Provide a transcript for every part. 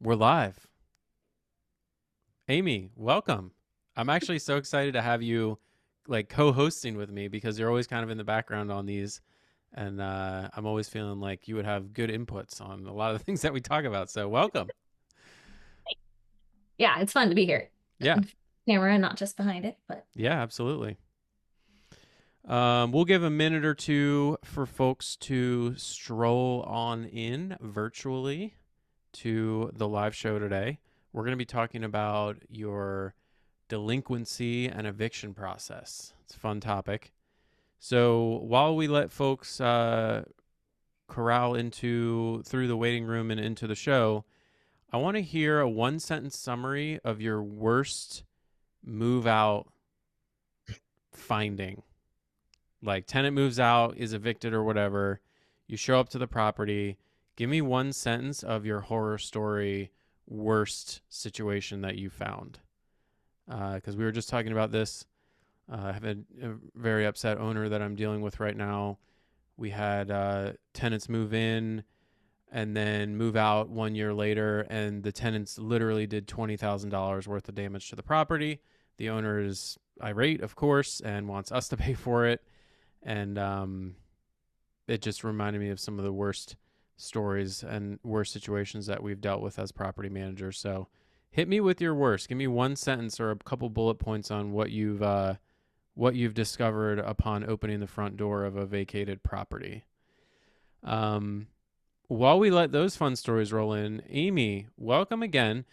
We're live. Aimee, welcome. I'm actually so excited to have you like co-hosting with me because you're always kind of in the background on these, and I'm always feeling like you would have good inputs on a lot of the things that we talk about. So welcome. Yeah, it's fun to be here. Yeah, In camera, not just behind it, but yeah, absolutely. We'll give a minute or two for folks to stroll on in virtually to the live show today. We're going to be talking about your delinquency and eviction process. It's a fun topic. So while we let folks corral into through the waiting room and into the show, I want to hear a one sentence summary of your worst move out finding. Like tenant moves out, is evicted or whatever. You show up to the property. Give me one sentence of your horror story worst situation that you found. Because we were just talking about this. I have a very upset owner that I'm dealing with right now. We had tenants move in and then move out 1 year later, and the tenants literally did $20,000 worth of damage to the property. The owner is irate, of course, and wants us to pay for it. And it just reminded me of some of the worst stories and worst situations that we've dealt with as property managers. So hit me with your worst. Give me one sentence or a couple bullet points on what you've discovered upon opening the front door of a vacated property. Um, while we let those fun stories roll in, Aimee, welcome again.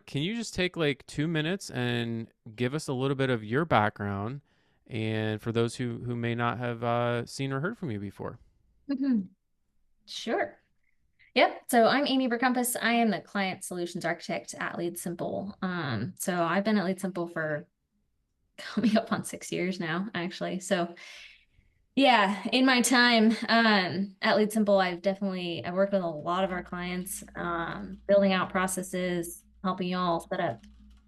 Can you just take like 2 minutes and give us a little bit of your background, and for those who may not have seen or heard from you before? Mhm. Sure. Yep. So I'm Amy Berkompas. I am the client solutions architect at Lead Simple. So I've been at Lead Simple for coming up on 6 years now, actually. So yeah, in my time at Lead Simple, I've worked with a lot of our clients, building out processes, helping y'all set up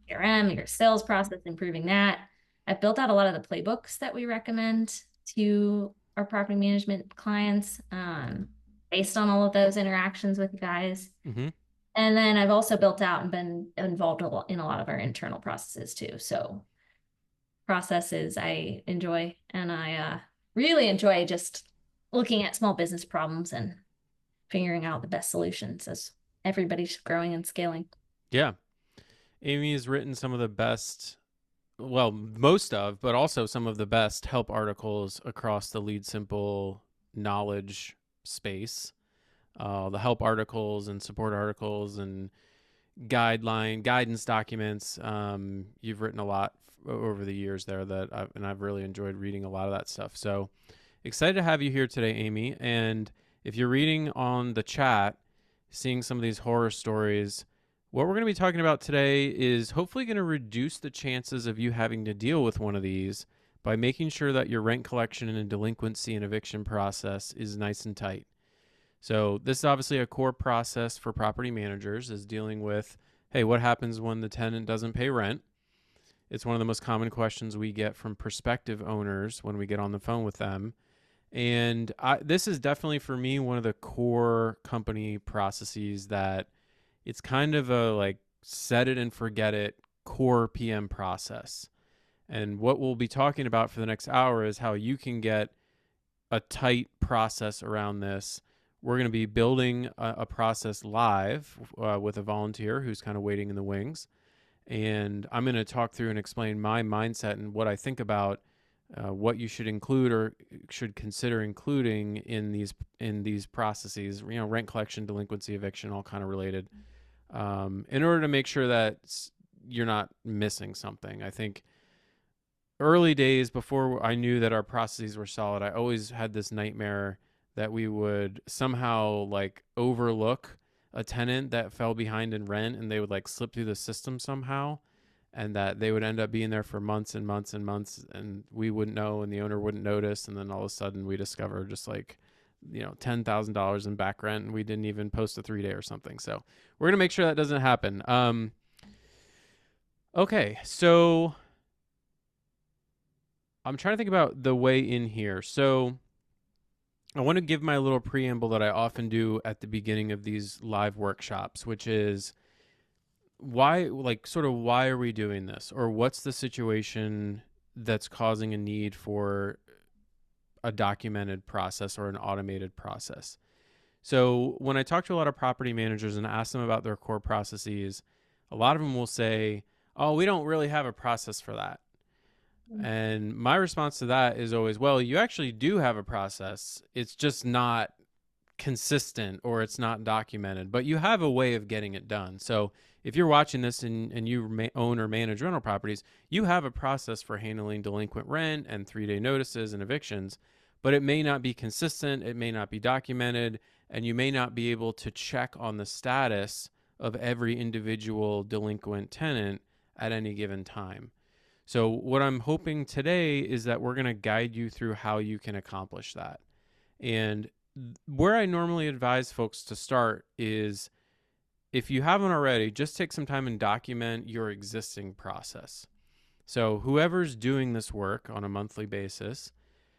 CRM, your sales process, improving that. I've built out a lot of the playbooks that we recommend to our property management clients, based on all of those interactions with you guys. Mm-hmm. And then I've also built out and been involved in a lot of our internal processes too. So processes I enjoy, and I really enjoy just looking at small business problems and figuring out the best solutions as everybody's growing and scaling. Yeah, Aimee has written some of the best, well, most of, but also some of the best help articles across the Lead Simple knowledge space. The help articles and support articles and guidance documents. You've written a lot over the years there and I've really enjoyed reading a lot of that stuff. So excited to have you here today, Aimee. And if you're reading on the chat, seeing some of these horror stories, what we're going to be talking about today is hopefully going to reduce the chances of you having to deal with one of these by making sure that your rent collection and delinquency and eviction process is nice and tight. So this is obviously a core process for property managers is dealing with, hey, what happens when the tenant doesn't pay rent? It's one of the most common questions we get from prospective owners when we get on the phone with them. And this is definitely for me one of the core company processes that it's kind of a like set it and forget it core PM process. And what we'll be talking about for the next hour is how you can get a tight process around this. We're going to be building a process live with a volunteer who's kind of waiting in the wings. And I'm going to talk through and explain my mindset and what I think about what you should include or should consider including in these processes. You know, rent collection, delinquency, eviction, all kind of related. In order to make sure that you're not missing something. I think early days before I knew that our processes were solid, I always had this nightmare that we would somehow like overlook a tenant that fell behind in rent and they would like slip through the system somehow and that they would end up being there for months and months and months and we wouldn't know and the owner wouldn't notice and then all of a sudden we discover just like $10,000 in back rent and we didn't even post a 3 day or something. So we're gonna make sure that doesn't happen. Okay, so I'm trying to think about the way in here. So I want to give my little preamble that I often do at the beginning of these live workshops, which is why, like, sort of why are we doing this? Or what's the situation that's causing a need for a documented process or an automated process? So when I talk to a lot of property managers and ask them about their core processes, a lot of them will say, "Oh, we don't really have a process for that." And my response to that is always, "Well, you actually do have a process. It's just not consistent or it's not documented, but you have a way of getting it done." So if you're watching this and you own or manage rental properties, you have a process for handling delinquent rent and 3-day notices and evictions, but it may not be consistent, it may not be documented, and you may not be able to check on the status of every individual delinquent tenant at any given time. So what I'm hoping today is that we're going to guide you through how you can accomplish that. And where I normally advise folks to start is, if you haven't already, just take some time and document your existing process. So, whoever's doing this work on a monthly basis,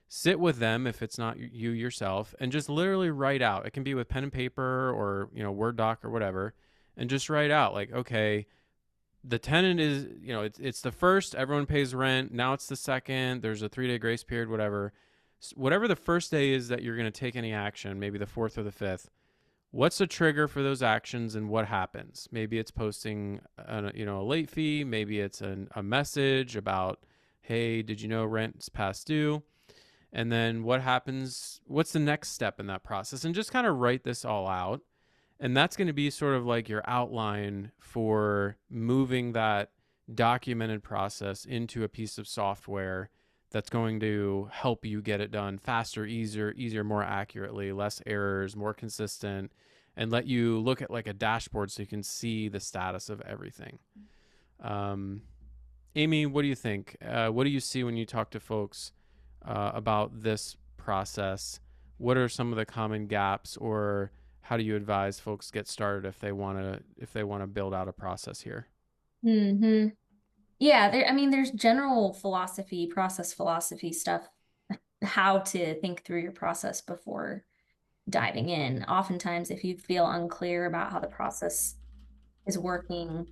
sit with them if it's not you yourself and just literally write out. It can be with pen and paper or, Word doc or whatever, and just write out like, okay, the tenant is, it's the first, everyone pays rent. Now it's the second, there's a 3-day grace period, whatever. Whatever the first day is that you're going to take any action, maybe the fourth or the fifth, what's the trigger for those actions and what happens? Maybe it's posting a late fee. Maybe it's a message about, hey, did you know rent's past due? And then what happens? What's the next step in that process? And just kind of write this all out. And that's going to be sort of like your outline for moving that documented process into a piece of software that's going to help you get it done faster, easier, more accurately, less errors, more consistent, and let you look at like a dashboard so you can see the status of everything. Aimee, what do you think? What do you see when you talk to folks about this process? What are some of the common gaps, or how do you advise folks get started if they want to build out a process here? Hmm. Yeah, I mean, there's general philosophy, process philosophy stuff, how to think through your process before diving in. Oftentimes, if you feel unclear about how the process is working,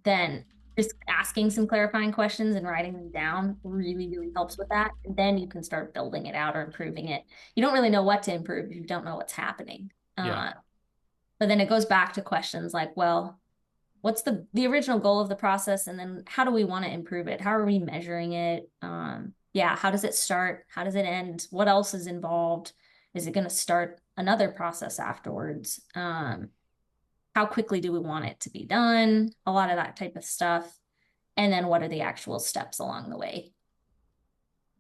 then just asking some clarifying questions and writing them down really, really helps with that. And then you can start building it out or improving it. You don't really know what to improve if you don't know what's happening. Yeah. But then it goes back to questions like, well, what's the original goal of the process, and then how do we want to improve it? How are we measuring it? Yeah, how does it start? How does it end? What else is involved? Is it going to start another process afterwards? How quickly do we want it to be done? A lot of that type of stuff. And then what are the actual steps along the way?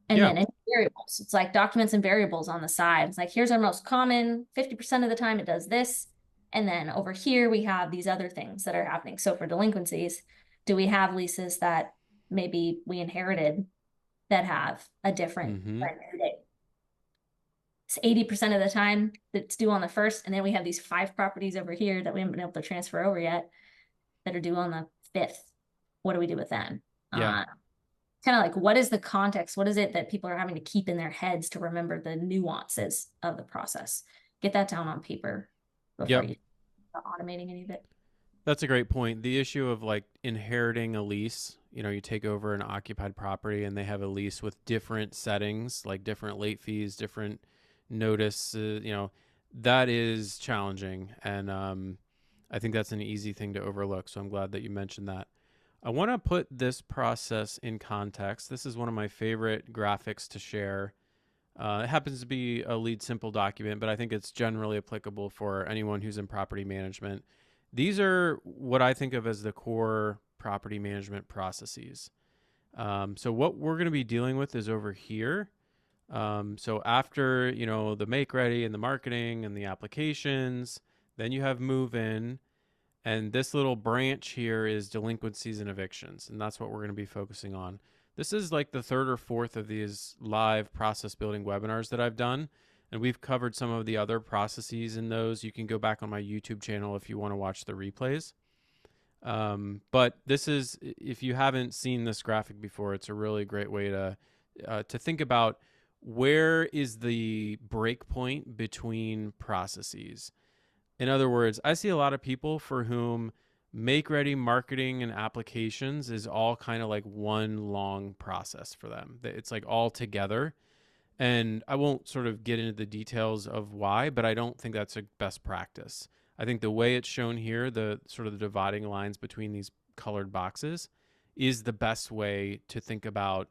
And Yeah. then any variables. It's like documents and variables on the side. It's like, here's our most common, 50% of the time it does this. And then over here, we have these other things that are happening. So for delinquencies, do we have leases that maybe we inherited that have a different Mm-hmm. rent date? It's 80% of the time that's due on the first. And then we have these 5 properties over here that we haven't been able to transfer over yet that are due on the 5th. What do we do with them? Yeah. Kind of like, what is the context? What is it that people are having to keep in their heads to remember the nuances of the process? Get that down on paper before Yep. you start automating any of it. That's a great point. The issue of like inheriting a lease, you take over an occupied property and they have a lease with different settings, like different late fees, different notice, that is challenging. And I think that's an easy thing to overlook. So I'm glad that you mentioned that. I want to put this process in context. This is one of my favorite graphics to share. It happens to be a lead simple document, but I think it's generally applicable for anyone who's in property management. These are what I think of as the core property management processes. So what we're going to be dealing with is over here. So after the make ready and the marketing and the applications, then you have move in, and this little branch here is delinquencies and evictions, and that's what we're going to be focusing on. This is like the third or fourth of these live process building webinars that I've done. And we've covered some of the other processes in those. You can go back on my YouTube channel if you want to watch the replays. But this is, if you haven't seen this graphic before, it's a really great way to think about where is the break point between processes? In other words, I see a lot of people for whom make ready marketing and applications is all kind of like one long process for them. It's like all together. And I won't sort of get into the details of why, but I don't think that's a best practice. I think the way it's shown here, the sort of the dividing lines between these colored boxes, is the best way to think about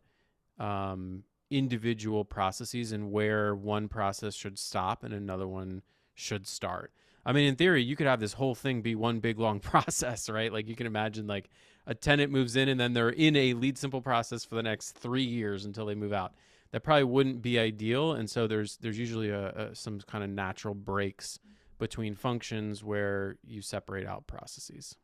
individual processes and where one process should stop and another one should start. I mean, in theory, you could have this whole thing be one big long process, right? Like you can imagine like a tenant moves in and then they're in a lead simple process for the next 3 years until they move out. That probably wouldn't be ideal. And so there's usually some kind of natural breaks between functions where you separate out processes.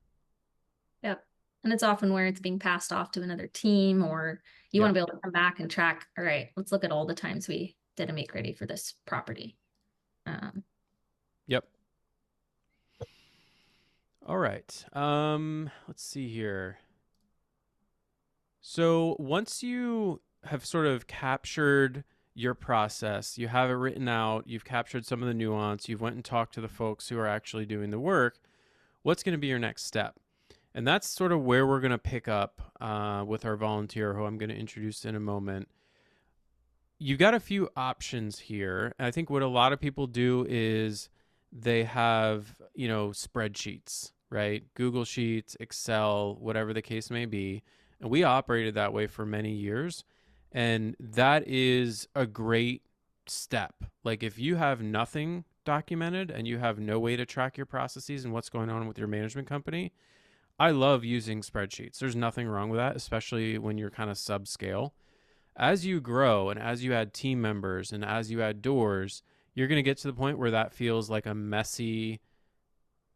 Yep. And it's often where it's being passed off to another team, or you want Yep. to be able to come back and track, all right, let's look at all the times we did a make ready for this property. Um, Yep. All right. Let's see here. So once you have sort of captured your process, you have it written out, you've captured some of the nuance, you've went and talked to the folks who are actually doing the work, what's going to be your next step? And that's sort of where we're going to pick up with our volunteer, who I'm going to introduce in a moment. You got a few options here. I think what a lot of people do is they have, spreadsheets, right? Google Sheets, Excel, whatever the case may be. And we operated that way for many years. And that is a great step. Like if you have nothing documented and you have no way to track your processes and what's going on with your management company, I love using spreadsheets. There's nothing wrong with that, especially when you're kind of subscale. As you grow and as you add team members and as you add doors, you're going to get to the point where that feels like a messy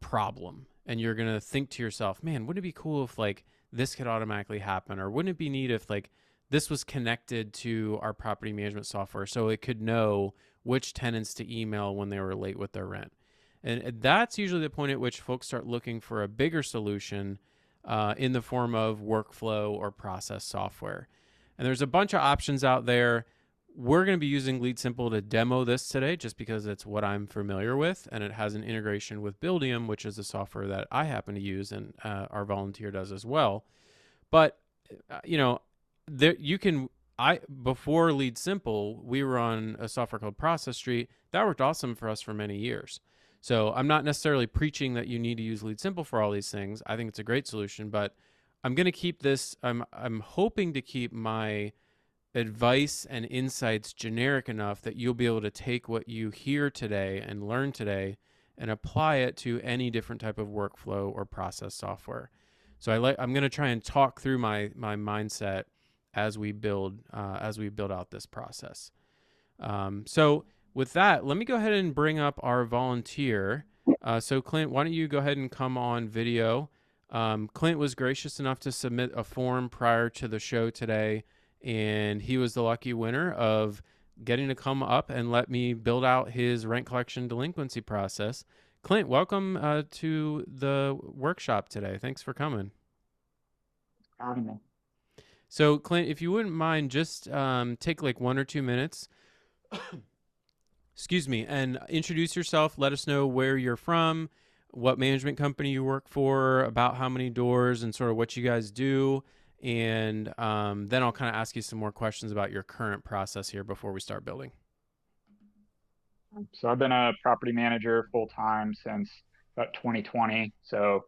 problem. And you're going to think to yourself, man, wouldn't it be cool if like this could automatically happen? Or wouldn't it be neat if like this was connected to our property management software so it could know which tenants to email when they were late with their rent? And that's usually the point at which folks start looking for a bigger solution in the form of workflow or process software. And there's a bunch of options out there. We're going to be using Lead Simple to demo this today just because it's what I'm familiar with, and it has an integration with Buildium, which is a software that I happen to use and our volunteer does as well. But there you can. I before Lead Simple, we were on a software called Process Street that worked awesome for us for many years. So I'm not necessarily preaching that you need to use Lead Simple for all these things. I think it's a great solution, but I'm going to keep this. I'm hoping to keep my advice and insights generic enough that you'll be able to take what you hear today and learn today and apply it to any different type of workflow or process software. So I'm going to try and talk through my mindset as we build out this process. So with that, let me go ahead and bring up our volunteer. So Clint, why don't you go ahead and come on video? Clint was gracious enough to submit a form prior to the show today, and he was the lucky winner of getting to come up and let me build out his rent collection delinquency process. Clint, welcome to the workshop today. Thanks for coming. Having me. So, Clint, if you wouldn't mind, just take like 1 or 2 minutes, excuse me, and introduce yourself. Let us know where you're from, what management company you work for, about how many doors, and sort of what you guys do. And then I'll kind of ask you some more questions about your current process here before we start building. So I've been a property manager full time since about 2020. So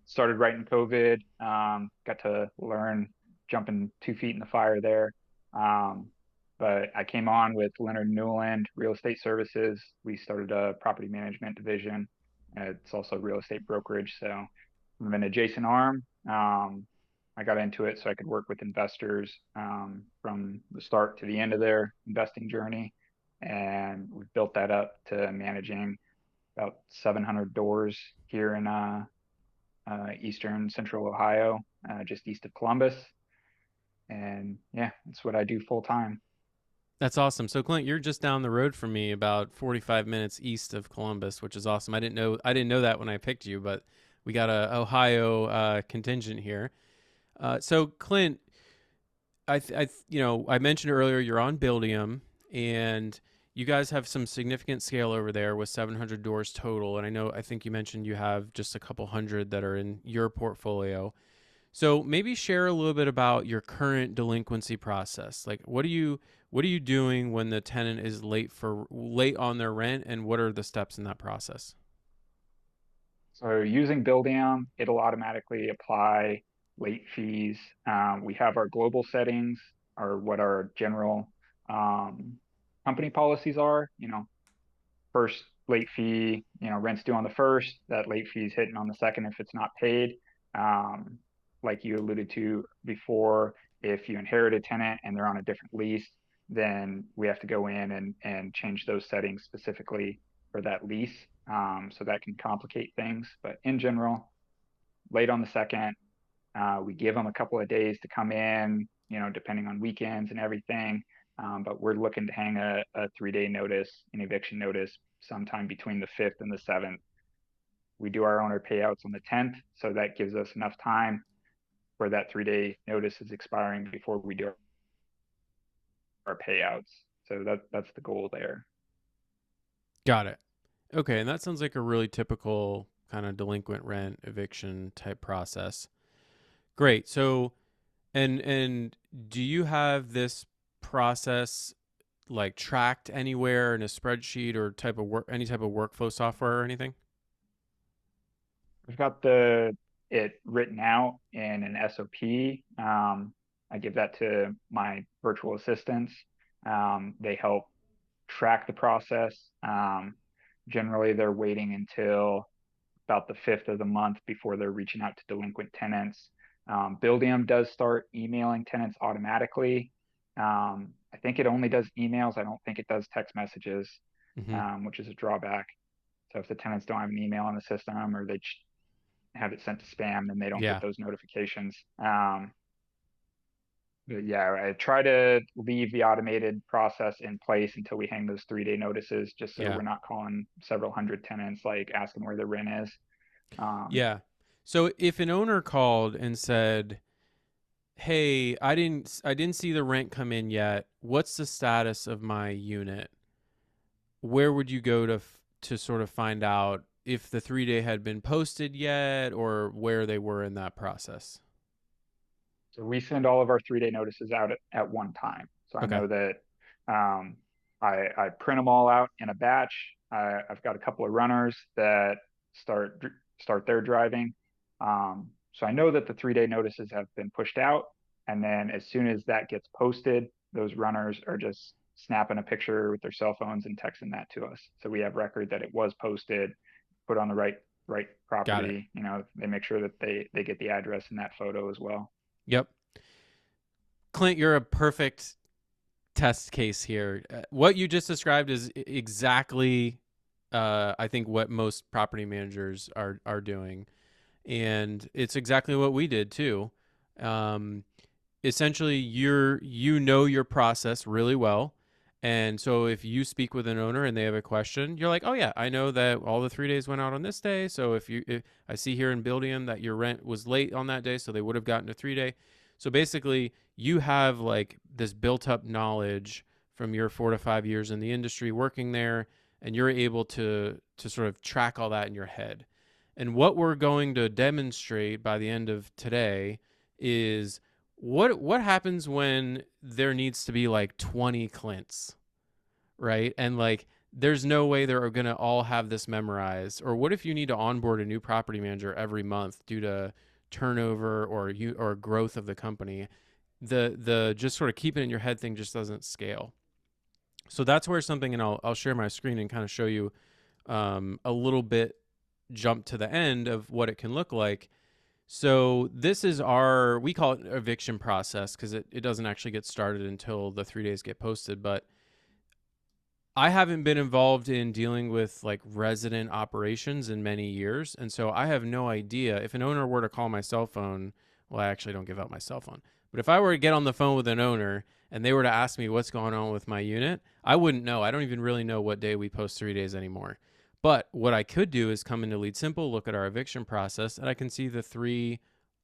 started right in COVID. Got to learn jumping 2 feet in the fire there. Um, but I came on with Leonard Newland Real Estate Services. We started a property management division. It's also real estate brokerage. So I'm an adjacent arm. I got into it so I could work with investors from the start to the end of their investing journey. And we've built that up to managing about 700 doors here in eastern central Ohio, just east of Columbus. And yeah, that's what I do full time. That's awesome. So, Clint, you're just down the road from me, about 45 minutes east of Columbus, which is awesome. I didn't know that when I picked you, but we got a Ohio contingent here. So, Clint, I mentioned earlier you're on Buildium, and you guys have some significant scale over there with 700 doors total. And I think you mentioned you have just a couple hundred that are in your portfolio. So maybe share a little bit about your current delinquency process. Like, what are you doing when the tenant is late on their rent, and what are the steps in that process? So using Buildium, it'll automatically apply late fees. We have our global settings, or what our general um, company policies are. First late fee, rent's due on the first, that late fee is hitting on the second if it's not paid. Um, like you alluded to before, if you inherit a tenant and they're on a different lease, then we have to go in and change those settings specifically for that lease. So that can complicate things. But in general, late on the second, we give them a couple of days to come in, depending on weekends and everything. But we're looking to hang a 3-day notice, an eviction notice, sometime between the 5th and the 7th. We do our owner payouts on the 10th, so that gives us enough time where that 3-day notice is expiring before we do our payouts. So that's the goal there. Got it. Okay, and that sounds like a really typical kind of delinquent rent eviction type process. Great. So, and do you have this process like tracked anywhere in a spreadsheet or any type of workflow software or anything? We've got it written out in an SOP. I give that to my virtual assistants. They help track the process. Generally, they're waiting until about the 5th of the month before they're reaching out to delinquent tenants. Buildium does start emailing tenants automatically. I think it only does emails. I don't think it does text messages, Mm-hmm. which is a drawback. So if the tenants don't have an email in the system, or they have it sent to spam, then they don't get Yeah. those notifications. But yeah, I try to leave the automated process in place until we hang those 3-day notices, just so Yeah. we're not calling several hundred tenants, like asking where the rent is. Um, Yeah. So if an owner called and said, "Hey, I didn't see the rent come in yet. What's the status of my unit?" Where would you go to sort of find out if the 3-day had been posted yet or where they were in that process? So we send all of our 3-day notices out at one time. So I Okay. know that um, I print them all out in a batch. I've got a couple of runners that start start their driving. So I know that the 3-day notices have been pushed out, and then as soon as that gets posted, those runners are just snapping a picture with their cell phones and texting that to us. So we have record that it was posted, put on the right Got it. property. They make sure that they get the address in that photo as well. Yep. Clint, you're a perfect test case here. What you just described is exactly, I think, what most property managers are doing, and it's exactly what we did too. Um, Essentially, you know your process really well, and so if you speak with an owner and they have a question, you're like, oh yeah, I know that all the 3 days went out on this day. So if I see here in Buildium that your rent was late on that day, so they would have gotten a 3-day. So basically, you have like this built up knowledge from your 4 to 5 years in the industry working there, and you're able to sort of track all that in your head. And what we're going to demonstrate by the end of today is what happens when there needs to be like 20 Clints, right? And like there's no way they're going to all have this memorized. Or what if you need to onboard a new property manager every month due to turnover or growth of the company? The just sort of keep it in your head thing just doesn't scale. So that's where something, and I'll share my screen and kind of show you a little bit jump to the end of what it can look like. So this is we call it eviction process because it doesn't actually get started until the 3 days get posted. But I haven't been involved in dealing with like resident operations in many years. And so I have no idea if an owner were to call my cell phone. Well, I actually don't give out my cell phone. But if I were to get on the phone with an owner and they were to ask me what's going on with my unit, I wouldn't know. I don't even really know what day we post 3 days anymore. But what I could do is come into Lead Simple, look at our eviction process, and I can see the 3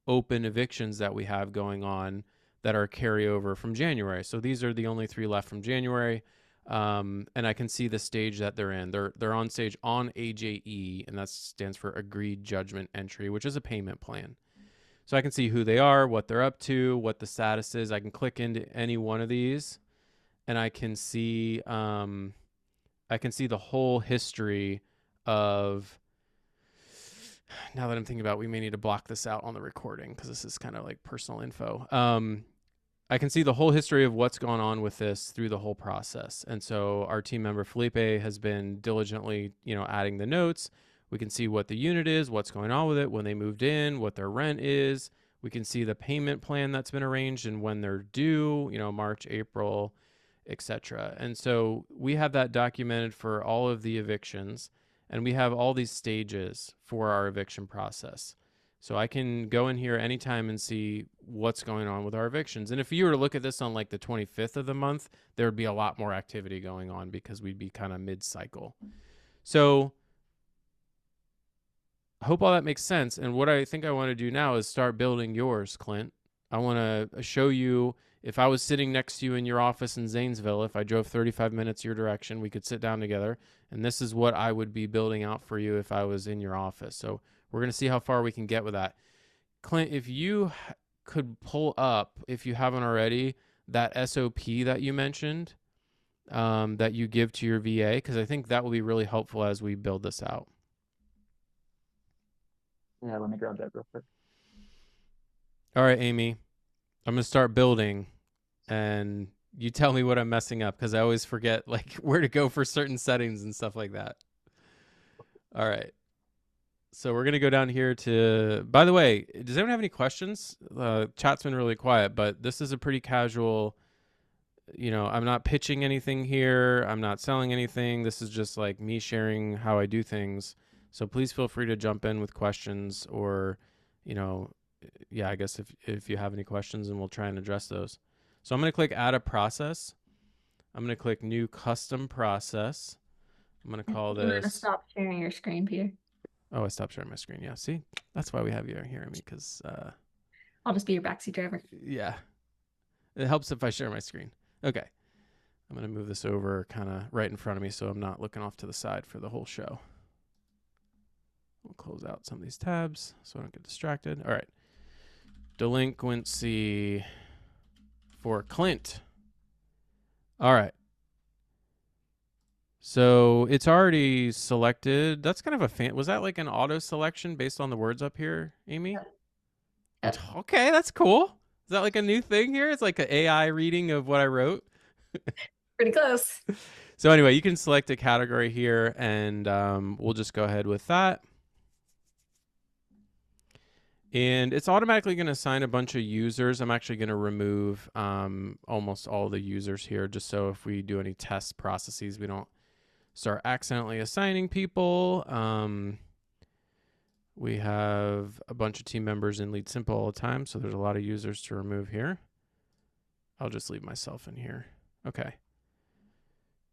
open evictions that we have going on that are carryover from January. So these are the only 3 left from January. And I can see the stage that they're in. They're on stage on AJE, and that stands for Agreed Judgment Entry, which is a payment plan. So I can see who they are, what they're up to, what the status is. I can click into any one of these, and I can see the whole history of. Now that I'm thinking about it, we may need to block this out on the recording because this is kind of like personal info. I can see the whole history of what's gone on with this through the whole process. And so our team member Felipe has been diligently, adding the notes. We can see what the unit is, what's going on with it, when they moved in, what their rent is. We can see the payment plan that's been arranged and when they're due, March, April, etc. And so we have that documented for all of the evictions, and we have all these stages for our eviction process. So I can go in here anytime and see what's going on with our evictions. And if you were to look at this on like the 25th of the month, there would be a lot more activity going on because we'd be kind of mid-cycle. So I hope all that makes sense. And what I think I want to do now is start building yours, Clint. I want to show you, if I was sitting next to you in your office in Zanesville, if I drove 35 minutes your direction, we could sit down together. And this is what I would be building out for you if I was in your office. So we're going to see how far we can get with that. Clint, if you could pull up, if you haven't already, that SOP that you mentioned, that you give to your VA, because I think that will be really helpful as we build this out. Yeah, let me grab that real quick. All right, Aimee, I'm going to start building, and you tell me what I'm messing up, because I always forget like where to go for certain settings and stuff like that. All right. So we're going to go down here to, by the way, does anyone have any questions? Chat's been really quiet, but this is a pretty casual, I'm not pitching anything here. I'm not selling anything. This is just like me sharing how I do things. So please feel free to jump in with questions or, I guess if you have any questions, and we'll try and address those. So I'm going to click add a process. I'm going to click new custom process. I'm going to call this. I'm going to stop sharing your screen, Peter. Oh, I stopped sharing my screen. Yeah, see? That's why we have you here, Aimee, because... I'll just be your backseat driver. Yeah. It helps if I share my screen. Okay. I'm going to move this over kind of right in front of me so I'm not looking off to the side for the whole show. We'll close out some of these tabs so I don't get distracted. All right. Delinquency for Clint. All right. So it's already selected. That's kind of a was that like an auto selection based on the words up here, Aimee? Yep. Okay, that's cool. Is that like a new thing here? It's like an AI reading of what I wrote. Pretty close. So anyway, you can select a category here, and we'll just go ahead with that. And it's automatically going to assign a bunch of users. I'm actually going to remove almost all the users here, just so if we do any test processes, we don't start accidentally assigning people. We have a bunch of team members in Lead Simple all the time, so there's a lot of users to remove here. I'll just leave myself in here. Okay.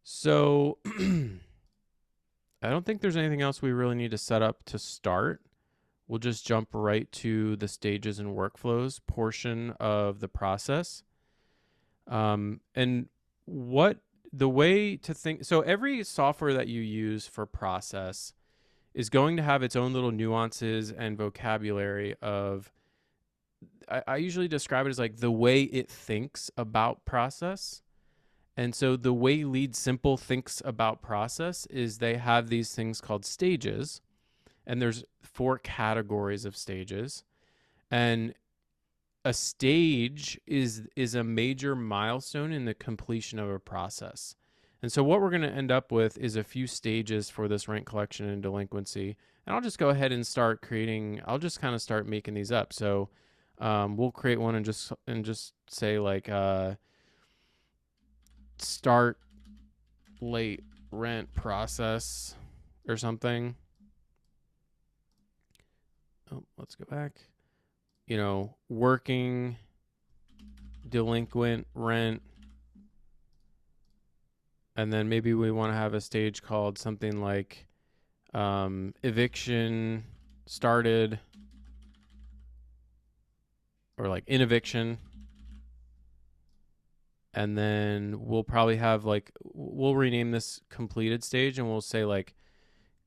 So I don't think there's anything else we really need to set up to start. We'll just jump right to the stages and workflows portion of the process. And what the way to think, so every software that you use for process is going to have its own little nuances and vocabulary of, I usually describe it as like the way it thinks about process. And so the way Lead Simple thinks about process is they have these things called stages, and there's 4 categories of stages. And a stage is a major milestone in the completion of a process. And so what we're going to end up with is a few stages for this rent collection and delinquency. And I'll just go ahead and start creating, I'll just kind of start making these up. So we'll create one and just say like start late rent process or something. Oh, let's go back. Working delinquent rent. And then maybe we want to have a stage called something like eviction started, or like in eviction. And then we'll probably have like, we'll rename this completed stage, and we'll say like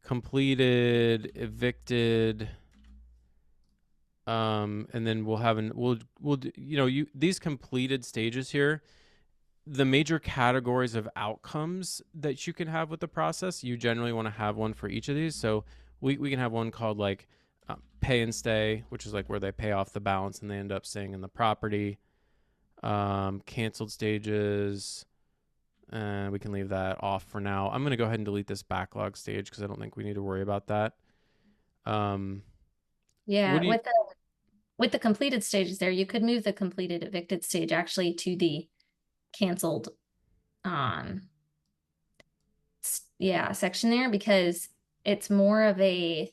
completed, evicted, and then we'll have we'll these completed stages here, the major categories of outcomes that you can have with the process, you generally want to have one for each of these. So we can have one called like pay and stay, which is like where they pay off the balance and they end up staying in the property. Canceled stages, and we can leave that off for now. I'm going to go ahead and delete this backlog stage because I don't think we need to worry about that. What Yeah, do you? with the completed stages there, you could move the completed evicted stage actually to the canceled section there, because it's more of a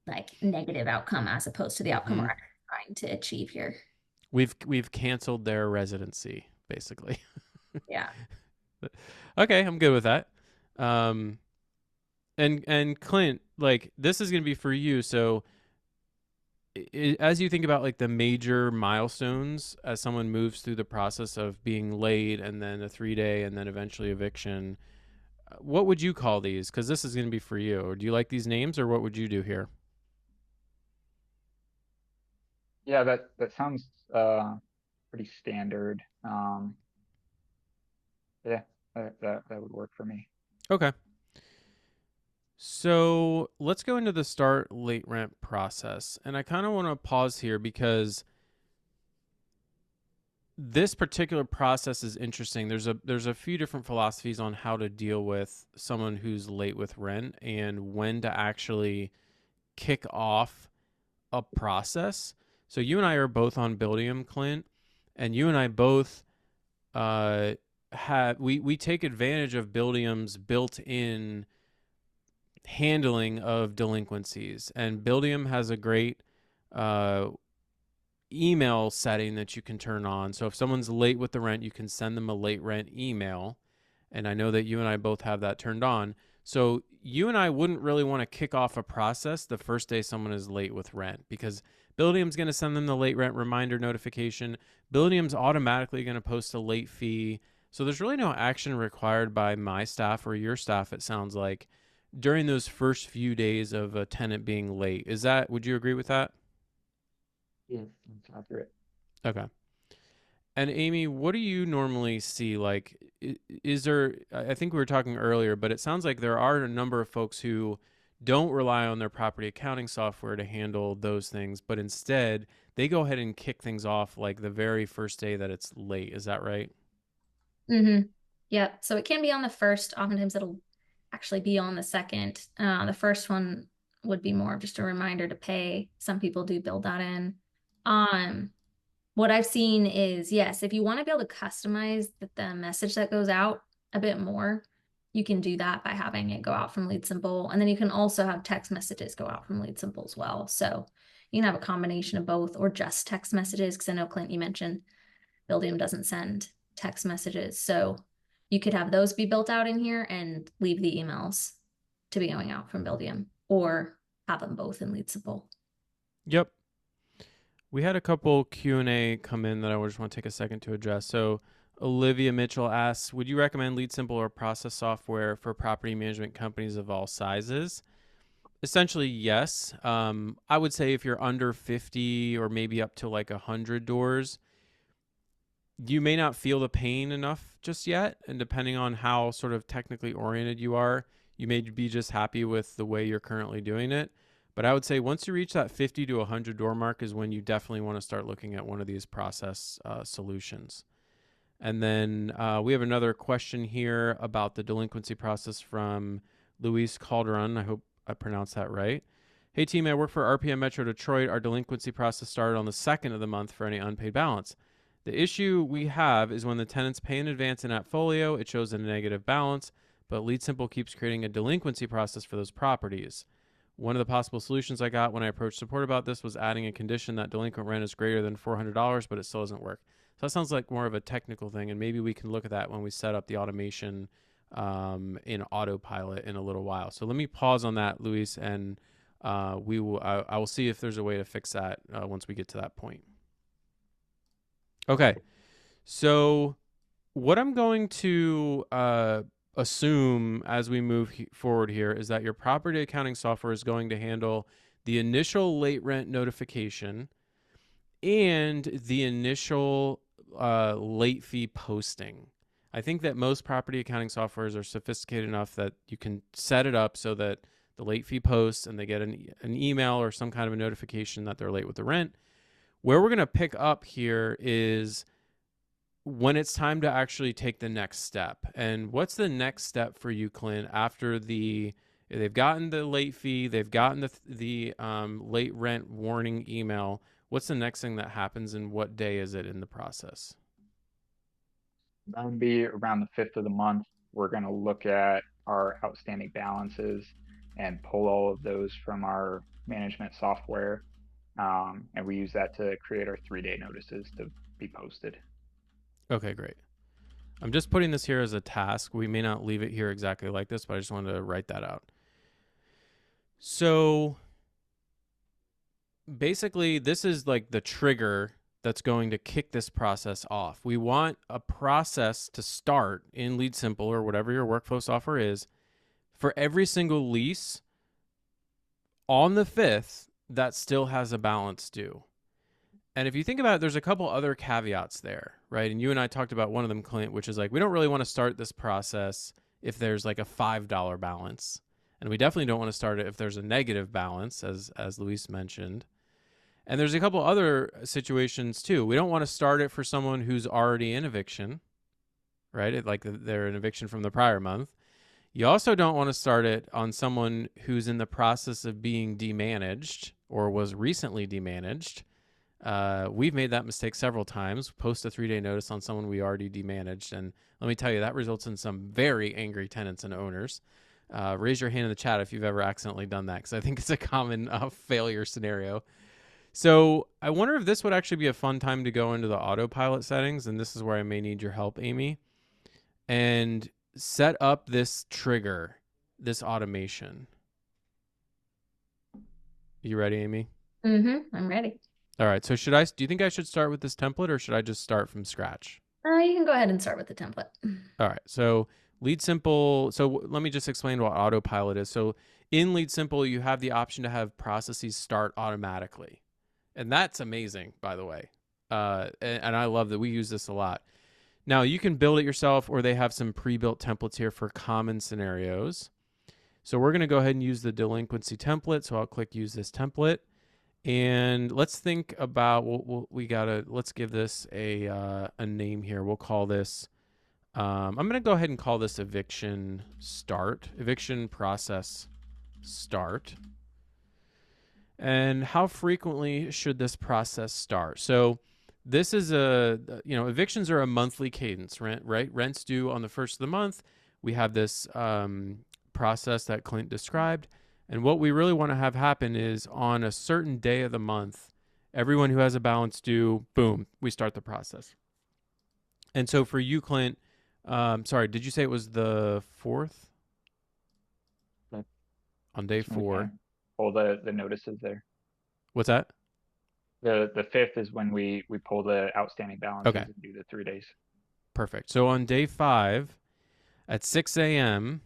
like negative outcome as opposed to the outcome Mm-hmm. we're trying to achieve here. We've canceled their residency basically. Yeah. Okay, I'm good with that. Um, and Clint, like this is gonna be for you. So as you think about like the major milestones as someone moves through the process of being late and then a 3 day and then eventually eviction, what would you call these? Because this is gonna be for you. Or do you like these names, or what would you do here? Yeah, that sounds pretty standard. Yeah, that would work for me. Okay. So let's go into the start late rent process. And I kind of want to pause here because this particular process is interesting. There's a few different philosophies on how to deal with someone who's late with rent and when to actually kick off a process. So you and I are both on Buildium, Clint, and you and I both uh, have we take advantage of Buildium's built-in handling of delinquencies, and Buildium has a great uh, email setting that you can turn on. So if someone's late with the rent, you can send them a late rent email. And I know that you and I both have that turned on. So you and I wouldn't really want to kick off a process the first day someone is late with rent, because Buildium's going to send them the late rent reminder notification. Buildium's automatically going to post a late fee. So there's really no action required by my staff or your staff, it sounds like, during those first few days of a tenant being late. Would you agree with that? Yeah, that's accurate. Okay. And Aimee, what do you normally see? Like, is there, I think we were talking earlier, but it sounds like there are a number of folks who don't rely on their property accounting software to handle those things, but instead they go ahead and kick things off like the very first day that it's late. Is that right? Mm-hmm. Yeah. So it can be on the first. Oftentimes it'll actually be on the second. The first one would be more of just a reminder to pay. Some people do build that in. Um, what I've seen is, yes, if you want to be able to customize the message that goes out a bit more, you can do that by having it go out from Lead Simple. And then you can also have text messages go out from Lead Simple as well. So you can have a combination of both, or just text messages. Because I know, Clint, you mentioned Buildium doesn't send text messages. So you could have those be built out in here and leave the emails to be going out from Buildium, or have them both in Lead Simple. Yep. We had a couple Q&A come in that I just want to take a second to address. So Olivia Mitchell asks, would you recommend Lead Simple or process software for property management companies of all sizes? Essentially, yes. I would say if you're under 50 or maybe up to like 100 doors, you may not feel the pain enough just yet. And depending on how sort of technically oriented you are, you may be just happy with the way you're currently doing it. But I would say once you reach that 50 to 100 door mark is when you definitely want to start looking at one of these process solutions. And then we have another question here about the delinquency process from Luis Calderon. I hope I pronounced that right. Hey team, I work for RPM Metro Detroit. Our delinquency process started on the 2nd of the month for any unpaid balance. The issue we have is when the tenants pay in advance in AppFolio, it shows a negative balance, but Lead Simple keeps creating a delinquency process for those properties. One of the possible solutions I got when I approached support about this was adding a condition that delinquent rent is greater than $400, but it still doesn't work. So that sounds like more of a technical thing, and maybe we can look at that when we set up the automation in autopilot in a little while. So let me pause on that, Luis, and I will see if there's a way to fix that once we get to that point. Okay. So what I'm going to assume as we move forward here is that your property accounting software is going to handle the initial late rent notification and the initial late fee posting. I think that most property accounting softwares are sophisticated enough that you can set it up so that the late fee posts and they get an email or some kind of a notification that they're late with the rent. Where we're going to pick up here is when it's time to actually take the next step. And what's the next step for you, Clint, after they've gotten the late fee, they've gotten the late rent warning email? What's the next thing that happens, and what day is it in the process? That would be around the 5th of the month. We're going to look at our outstanding balances and pull all of those from our management software. And we use that to create our 3-day notices to be posted. Okay, great. I'm just putting this here as a task. We may not leave it here exactly like this, but I just wanted to write that out. So basically, this is like the trigger that's going to kick this process off. We want a process to start in Lead Simple or whatever your workflow software is for every single lease on the 5th that still has a balance due. And if you think about it, there's a couple other caveats there, right? And you and I talked about one of them, Clint, which is like, we don't really want to start this process if there's like a $5 balance. And we definitely don't want to start it if there's a negative balance, as Luis mentioned. And there's a couple other situations too. We don't want to start it for someone who's already in eviction, right? Like they're in eviction from the prior month. You also don't want to start it on someone who's in the process of being demanaged or was recently demanaged. We've made that mistake several times. Post a 3-day notice on someone we already demanaged, and let me tell you, that results in some very angry tenants and owners. Raise your hand in the chat if you've ever accidentally done that, because I think it's a common failure scenario. So I wonder if this would actually be a fun time to go into the autopilot settings, and this is where I may need your help, Aimee, and set up this trigger, this automation. You ready, Aimee? I'm ready. All right. So do you think I should start with this template, or should I just start from scratch? You can go ahead and start with the template. All right. So Lead Simple. So let me just explain what autopilot is. So in Lead Simple, you have the option to have processes start automatically. And that's amazing, by the way. And I love that we use this a lot. Now, you can build it yourself, or they have some pre-built templates here for common scenarios. So we're going to go ahead and use the delinquency template. So I'll click use this template. And let's think about let's give this a name here. We'll call this, I'm going to go ahead and call this eviction process start. And how frequently should this process start? So this is evictions are a monthly cadence, right? Rent's due on the 1st of the month. We have this process that Clint described. And what we really want to have happen is on a certain day of the month, everyone who has a balance due, boom, we start the process. And so for you, Clint, sorry, did you say it was the 4th? On day 4. Pull the notices there. What's that? The 5th is when we pull the outstanding balances Okay. and do the 3 days. Perfect. So on day 5 at 6 a.m.,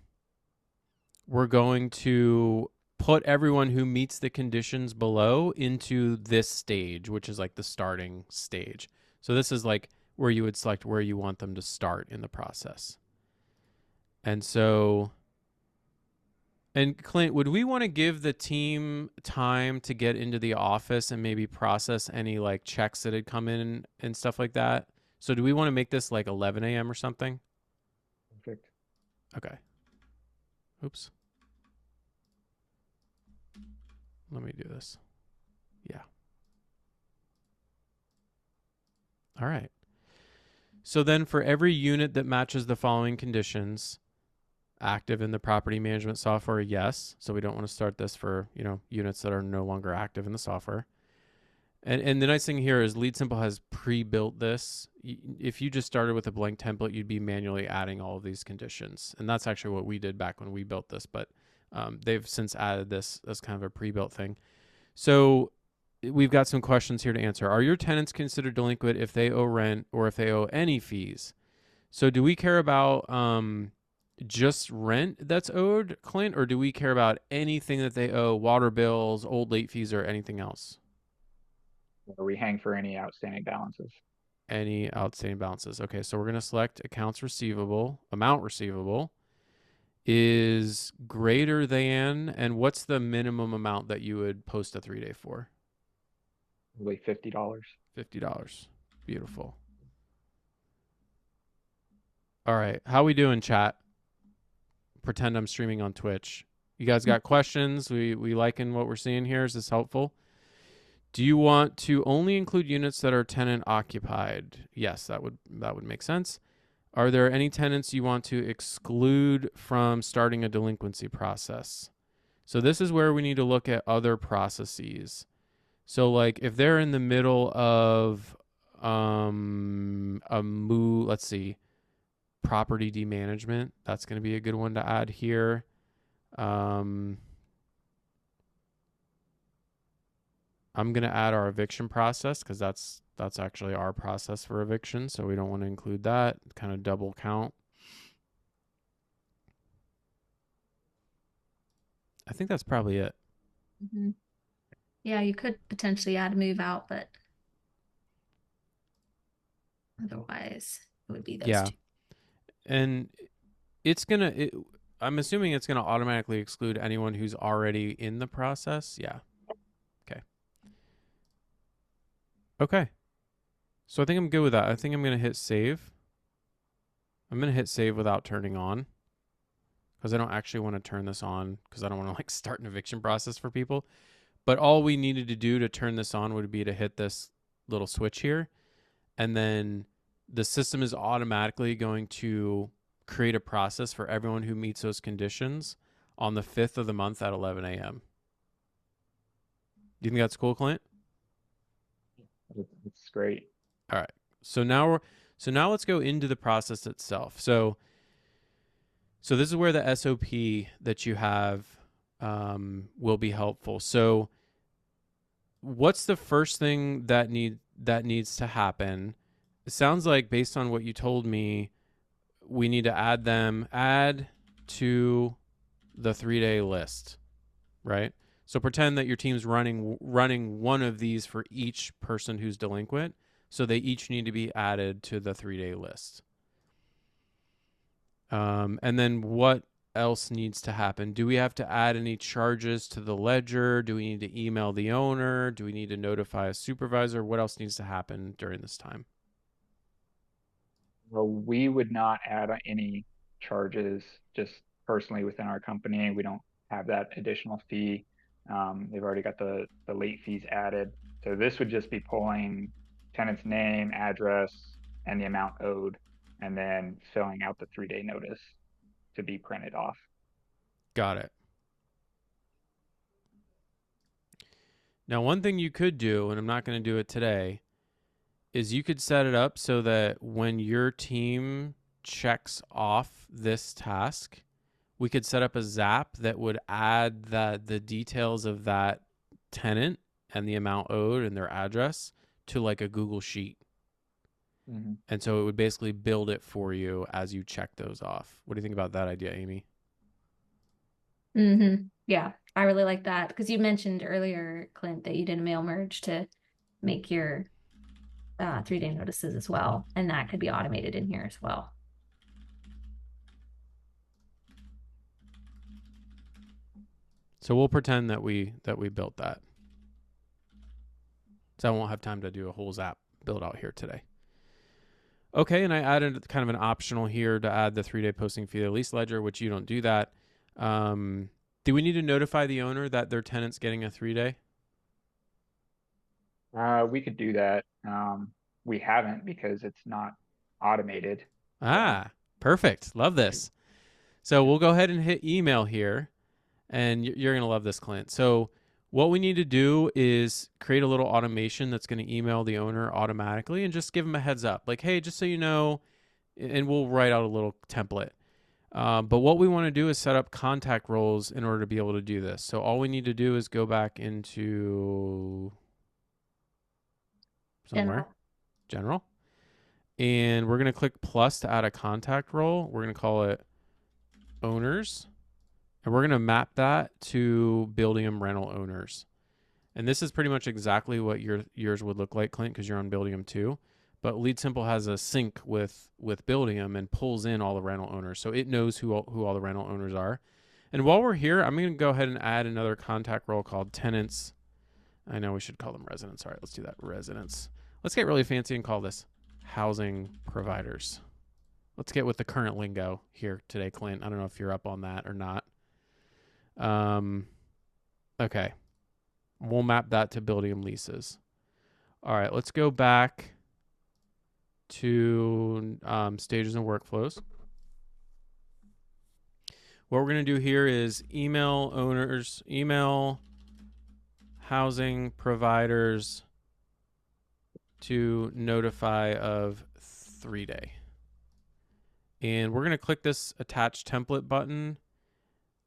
we're going to put everyone who meets the conditions below into this stage, which is like the starting stage. So this is like where you would select where you want them to start in the process. And so, and Clint, would we want to give the team time to get into the office and maybe process any like checks that had come in and stuff like that? So do we want to make this like 11 a.m. or something? Perfect. Okay. Oops. Let me do this. Yeah. All right. So then for every unit that matches the following conditions, active in the property management software, yes. So we don't want to start this for, units that are no longer active in the software. And the nice thing here is Lead Simple has pre-built this. If you just started with a blank template, you'd be manually adding all of these conditions. And that's actually what we did back when we built this, but they've since added this as kind of a pre-built thing. So we've got some questions here to answer. Are your tenants considered delinquent if they owe rent or if they owe any fees? So do we care about just rent that's owed, Clint, or do we care about anything that they owe, water bills, old late fees, or anything else? Or we hang for any outstanding balances. Any outstanding balances. Okay, so we're going to select amount receivable is greater than, and what's the minimum amount that you would post a 3-day for? Probably $50. $50. Beautiful. All right, how we doing, chat? Pretend I'm streaming on Twitch. You guys got questions? We liking what we're seeing here? Is this helpful? Do you want to only include units that are tenant occupied? Yes, that would make sense. Are there any tenants you want to exclude from starting a delinquency process? So this is where we need to look at other processes. So like if they're in the middle of let's see, property demanagement, that's going to be a good one to add here. I'm going to add our eviction process because that's actually our process for eviction, so we don't want to include that. Kind of double count. I think that's probably it. Mm-hmm. Yeah, you could potentially add move out, but otherwise it would be those two. And I'm assuming it's going to automatically exclude anyone who's already in the process. Yeah. Okay. So I think I'm good with that. I think I'm going to hit save. I'm going to hit save without turning on because I don't actually want to turn this on because I don't want to like start an eviction process for people. But all we needed to do to turn this on would be to hit this little switch here. And then the system is automatically going to create a process for everyone who meets those conditions on the 5th of the month at 11 a.m. Do you think that's cool, Clint? It's great. All right. So now let's go into the process itself. So this is where the SOP that you have will be helpful. So what's the first thing that needs to happen? It sounds like based on what you told me, we need to add to the 3-day list, right? So pretend that your team's running one of these for each person who's delinquent. So they each need to be added to the 3-day list. And then what else needs to happen? Do we have to add any charges to the ledger? Do we need to email the owner? Do we need to notify a supervisor? What else needs to happen during this time? Well, we would not add any charges just personally within our company. We don't have that additional fee. They've already got the late fees added. So this would just be pulling tenant's name, address, and the amount owed, and then filling out the 3-day notice to be printed off. Got it. Now, one thing you could do, and I'm not going to do it today, is you could set it up so that when your team checks off this task, we could set up a zap that would add the details of that tenant and the amount owed and their address to like a Google Sheet. Mm-hmm. And so it would basically build it for you as you check those off. What do you think about that idea, Aimee? Mm-hmm. Yeah, I really like that because you mentioned earlier, Clint, that you did a mail merge to make your 3-day notices as well, and that could be automated in here as well. So we'll pretend that we built that. So I won't have time to do a whole zap build out here today. Okay, and I added kind of an optional here to add the 3-day posting fee to the lease ledger, which you don't do that. Do we need to notify the owner that their tenant's getting a 3-day? We could do that. We haven't because it's not automated. Perfect. Love this. So we'll go ahead and hit email here, and you're going to love this, Clint. So what we need to do is create a little automation that's going to email the owner automatically and just give them a heads up. Like, hey, just so you know, and we'll write out a little template. But what we want to do is set up contact roles in order to be able to do this. So all we need to do is go back into somewhere. General. And we're going to click plus to add a contact role. We're going to call it owners. And we're going to map that to Buildium rental owners. And this is pretty much exactly what yours would look like, Clint, because you're on Buildium too. But Lead Simple has a sync with Buildium and pulls in all the rental owners. So it knows who all the rental owners are. And while we're here, I'm going to go ahead and add another contact role called tenants. I know we should call them residents. All right, let's do that. Residents. Let's get really fancy and call this housing providers. Let's get with the current lingo here today, Clint. I don't know if you're up on that or not. Okay. We'll map that to Buildium leases. All right, let's go back to stages and workflows. What we're going to do here is email owners, email housing providers to notify of 3-day. And we're going to click this attach template button,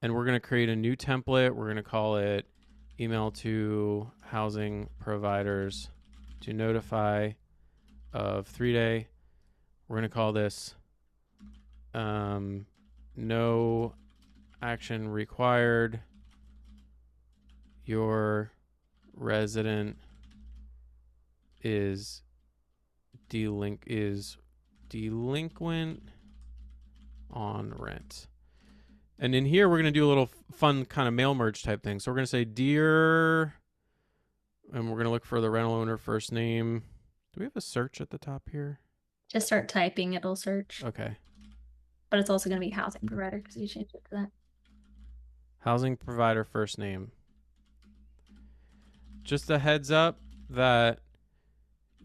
and we're going to create a new template. We're going to call it email to housing providers to notify of 3-day. We're going to call this no action required. Your resident is delinquent on rent. And in here, we're going to do a little fun kind of mail merge type thing. So we're going to say, dear, and we're going to look for the rental owner first name. Do we have a search at the top here? Just start typing, it'll search. Okay. But it's also going to be housing provider because you changed it to that. Housing provider first name. Just a heads up that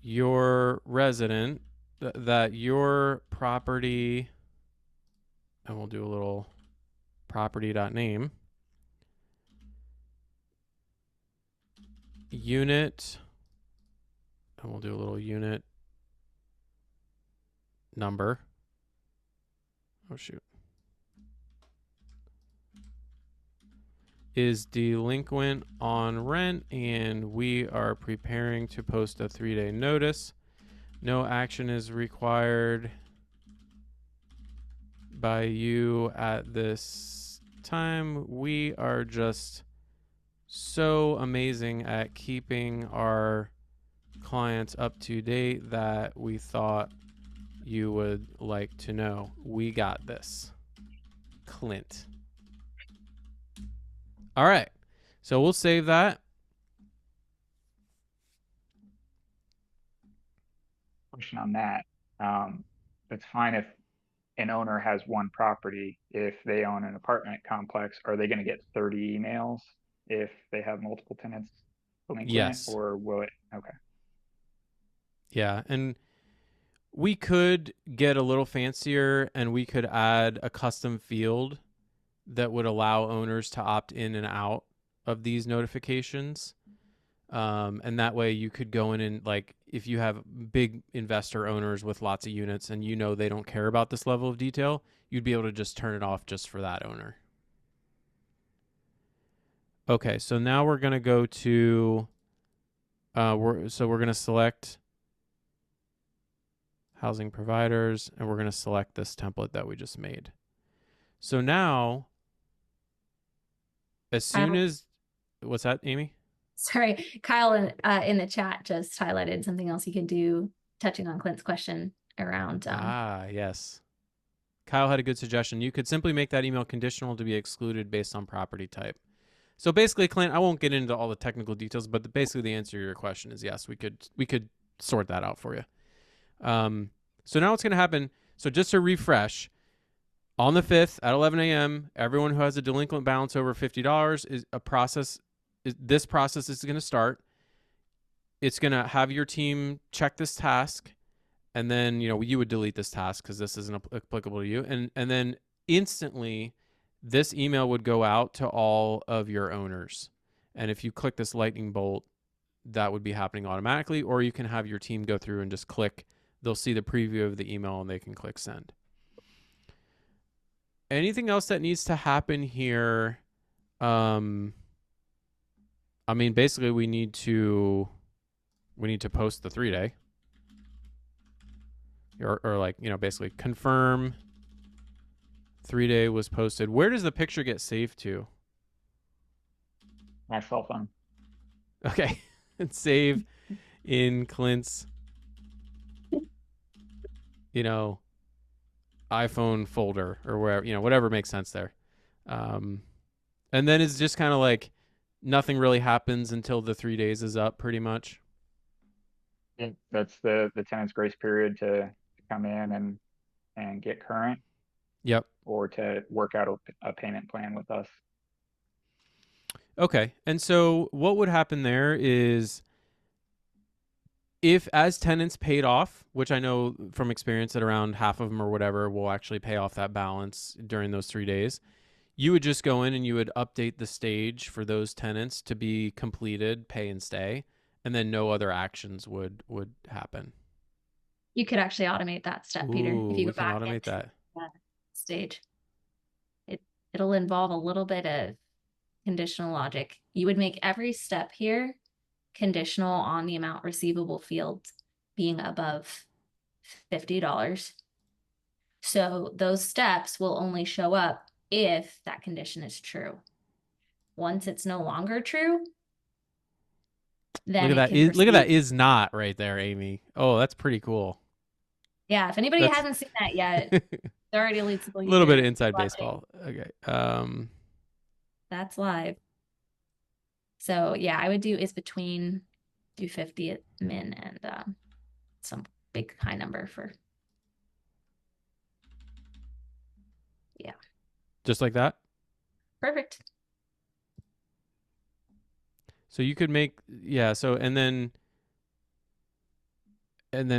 your resident, that your property, and we'll do a little property.name, unit, and we'll do a little unit number. Oh, shoot. Is delinquent on rent, and we are preparing to post a 3-day notice. No action is required by you at this time. We are just so amazing at keeping our clients up to date that we thought you would like to know. We got this. Clint. All right. So we'll save that. Question on that. It's fine if an owner has one property. If they own an apartment complex, are they going to get 30 emails if they have multiple tenants delinquent? Yes. Or will it? Okay. Yeah. And we could get a little fancier and we could add a custom field that would allow owners to opt in and out of these notifications. And that way you could go in and, like, if you have big investor owners with lots of units and you know they don't care about this level of detail, you'd be able to just turn it off just for that owner. Okay, so now we're going to go to, we're going to select housing providers, and we're going to select this template that we just made. So now, as soon as, what's that, Aimee? Sorry, Kyle in the chat just highlighted something else you could do, touching on Clint's question around. Yes. Kyle had a good suggestion. You could simply make that email conditional to be excluded based on property type. So basically, Clint, I won't get into all the technical details, but basically the answer to your question is yes, we could sort that out for you. So now what's going to happen, so just to refresh, on the 5th at 11 a.m., everyone who has a delinquent balance over $50 is a process. This process is going to start. It's going to have your team check this task, and then, you would delete this task because this isn't applicable to you. And then instantly, this email would go out to all of your owners. And if you click this lightning bolt, that would be happening automatically, or you can have your team go through and just click. They'll see the preview of the email and they can click send. Anything else that needs to happen here? Basically we need to we need to post the 3-day. Or like, basically confirm 3-day was posted. Where does the picture get saved to? My cell phone. Okay. And save in Clint's, iPhone folder or wherever, whatever makes sense there. And then it's just kind of like nothing really happens until the 3 days is up, pretty much. Yeah, that's the tenant's grace period to come in and get current, Yep. or to work out a payment plan with us. Okay. And so what would happen there is, if as tenants paid off, which I know from experience that around half of them or whatever will actually pay off that balance during those 3 days, you would just go in and you would update the stage for those tenants to be completed, pay and stay, and then no other actions would happen. You could actually automate that step, Peter, if Ooh, you we go can back automate into that. that stage. It'll involve a little bit of conditional logic. You would make every step here conditional on the amount receivable field being above $50. So those steps will only show up if that condition is true. Once it's no longer true, then Look at it that. can Look at that proceed. is not right there, Aimee. Oh, that's pretty cool. Yeah, if anybody That's hasn't seen that yet, a they're already a lead simple little bit of user inside watching. baseball. Okay. That's live. So yeah, I would do is between 250 at min and some big high number for, yeah. Just like that. Perfect. So you could make, yeah. So and then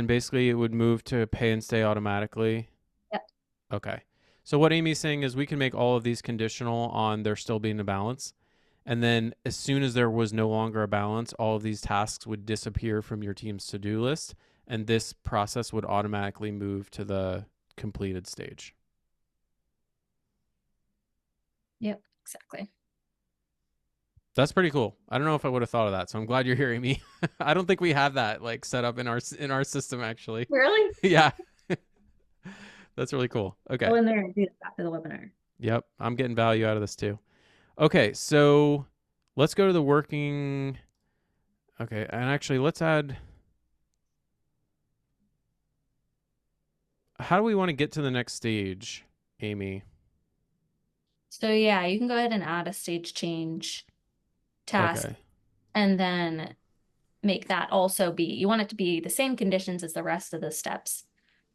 basically it would move to pay and stay automatically. Yep. Okay. So what Amy's saying is we can make all of these conditional on there still being a balance. And then as soon as there was no longer a balance, all of these tasks would disappear from your team's to-do list. And this process would automatically move to the completed stage. Yep, exactly. That's pretty cool. I don't know if I would have thought of that, so I'm glad you're hearing me. I don't think we have that like set up in our system actually. Really? Yeah. That's really cool. Okay. Go in there and do that after the webinar. Yep, I'm getting value out of this too. Okay, so let's go to the working. Okay, and actually let's add. How do we want to get to the next stage, Aimee? So yeah, you can go ahead and add a stage change task, Okay. and then make that also be, you want it to be the same conditions as the rest of the steps.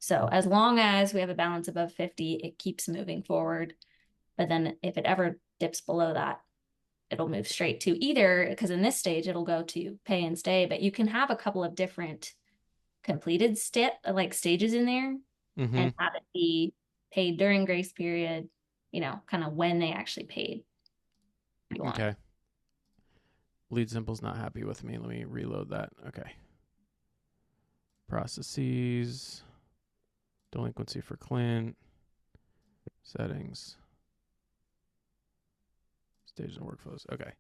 So as long as we have a balance above 50, it keeps moving forward. But then if it ever dips below that, it'll move straight to either, because in this stage, it'll go to pay and stay, but you can have a couple of different completed stages in there, and have it be paid during grace period, kind of when they actually paid. You want. Okay. Lead simple's not happy with me. Let me reload that. Okay. Processes. Delinquency for Clint. Settings. Stages and workflows. Okay.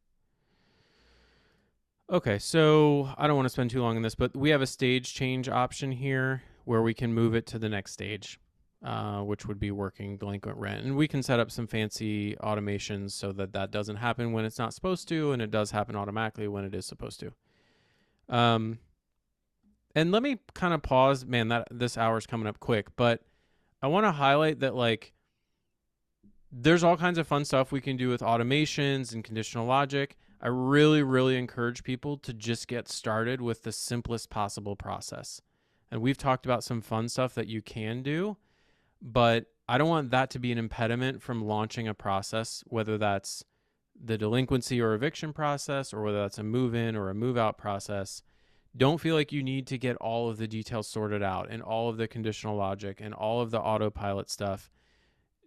Okay, so I don't want to spend too long on this, but we have a stage change option here where we can move it to the next stage, which would be working delinquent rent. And we can set up some fancy automations so that that doesn't happen when it's not supposed to, and it does happen automatically when it is supposed to. And let me kind of pause. Man, this hour's coming up quick, but I want to highlight that there's all kinds of fun stuff we can do with automations and conditional logic. I really, really encourage people to just get started with the simplest possible process. And we've talked about some fun stuff that you can do, but I don't want that to be an impediment from launching a process, whether that's the delinquency or eviction process, or whether that's a move-in or a move-out process. Don't feel like you need to get all of the details sorted out and all of the conditional logic and all of the autopilot stuff.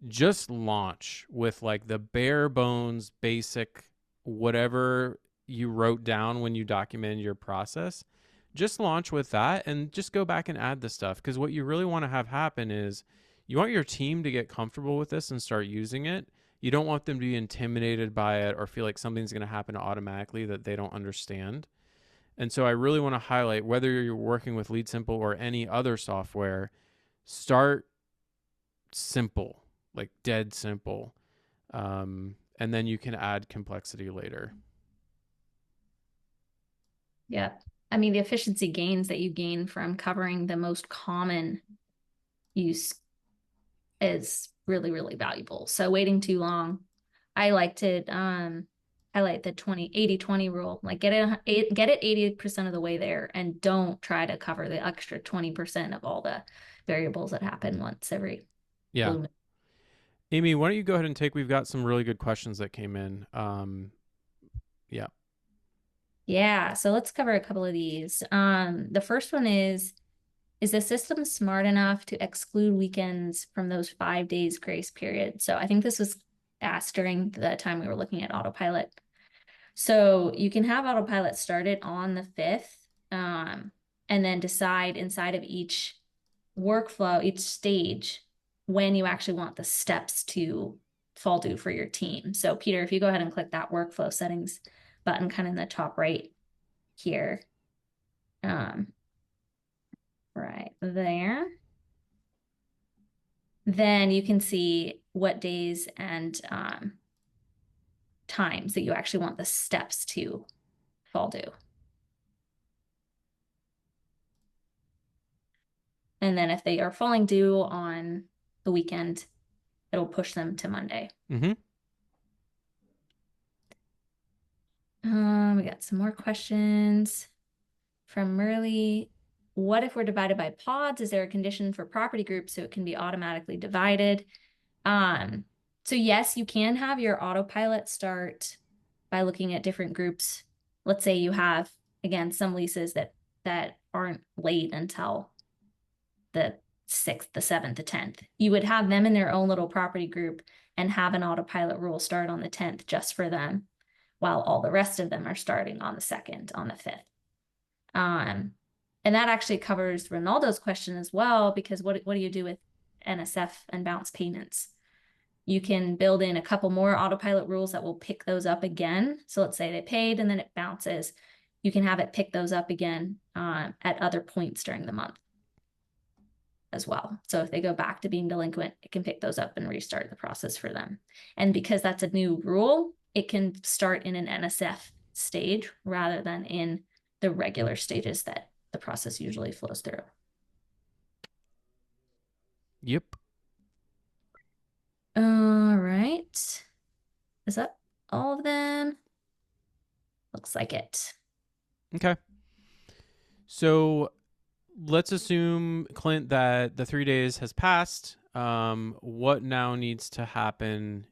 Just launch with the bare bones, basic, whatever you wrote down when you documented your process. Just launch with that and just go back and add the stuff. Because what you really want to have happen is you want your team to get comfortable with this and start using it. You don't want them to be intimidated by it or feel like something's going to happen automatically that they don't understand. And so I really want to highlight, whether you're working with Lead Simple or any other software, start simple, like dead simple. And then you can add complexity later. Yeah. I mean, the efficiency gains that you gain from covering the most common use is really, really valuable. So waiting too long, I like to highlight the 20 80 20 rule. Like get it 80% of the way there and don't try to cover the extra 20% of all the variables that happen once every Yeah. blue moon. Aimee, why don't you go ahead and take, we've got some really good questions that came in. Yeah. Yeah, so let's cover a couple of these. The first one is the system smart enough to exclude weekends from those 5 days grace period? So I think this was asked during the time we were looking at autopilot. So you can have autopilot started on the 5th, and then decide inside of each workflow, each stage, when you actually want the steps to fall due for your team. So Peter, if you go ahead and click that workflow settings button kind of in the top right here, um, right there, then you can see what days and times that you actually want the steps to fall due. And then if they are falling due on the weekend, it'll push them to Monday. Mm-hmm. We got some more questions from Merle. What if we're divided by pods? Is there a condition for property groups so it can be automatically divided? So yes, you can have your autopilot start by looking at different groups. Let's say you have, again, some leases that aren't late until the 6th, the 7th, the 10th. You would have them in their own little property group and have an autopilot rule start on the 10th just for them, while all the rest of them are starting on the 2nd, on the 5th. And that actually covers Ronaldo's question as well, because what do you do with NSF and bounce payments? You can build in a couple more autopilot rules that will pick those up again. So let's say they paid and then it bounces. You can have it pick those up again at other points during the month as well. So if they go back to being delinquent, it can pick those up and restart the process for them. And because that's a new rule, it can start in an NSF stage rather than in the regular stages that the process usually flows through. Yep. All right. Is that all of them? Looks like it. Okay. So let's assume, Clint, that the 3 days has passed. What now needs to happen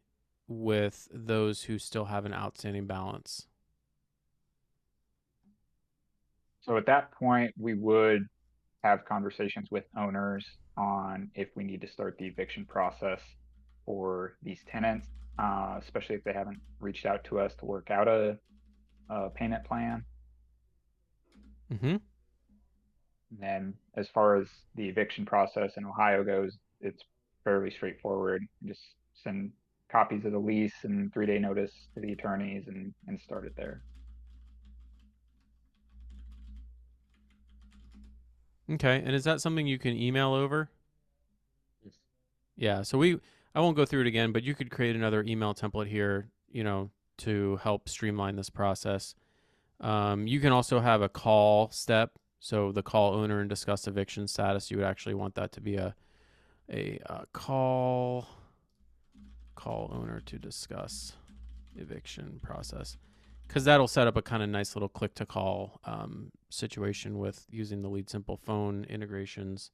with those who still have an outstanding balance? So at that point, we would have conversations with owners on if we need to start the eviction process for these tenants, especially if they haven't reached out to us to work out a payment plan. Mm-hmm. And then as far as the eviction process in Ohio goes, it's fairly straightforward. You just send copies of the lease and 3-day notice to the attorneys and start it there. Okay. And is that something you can email over? Yes. Yeah. So I won't go through it again, but you could create another email template here, to help streamline this process. You can also have a call step. So the call owner and discuss eviction status. You would actually want that to be a call owner to discuss eviction process, because that'll set up a kind of nice little click to call situation with using the Lead Simple phone integrations.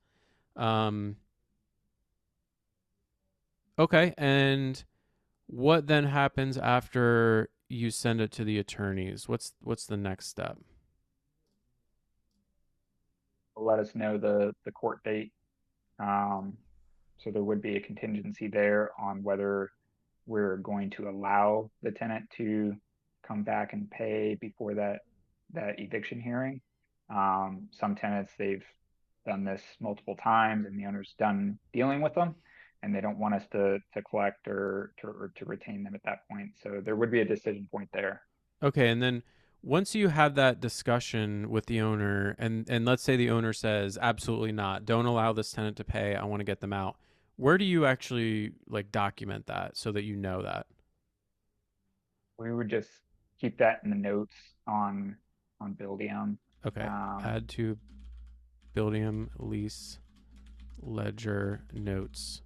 Okay, and what then happens after you send it to the attorneys? What's the next step? Let us know the court date. Um, so there would be a contingency there on whether we're going to allow the tenant to come back and pay before that eviction hearing. Some tenants, they've done this multiple times and the owner's done dealing with them and they don't want us to collect or to retain them at that point. So there would be a decision point there. Okay, and then Once you have that discussion with the owner, and let's say the owner says absolutely not, don't allow this tenant to pay, I want to get them out, where do you actually like document that so that you know that? We would just keep that in the notes on Buildium. Okay, Um, add to Buildium lease ledger notes,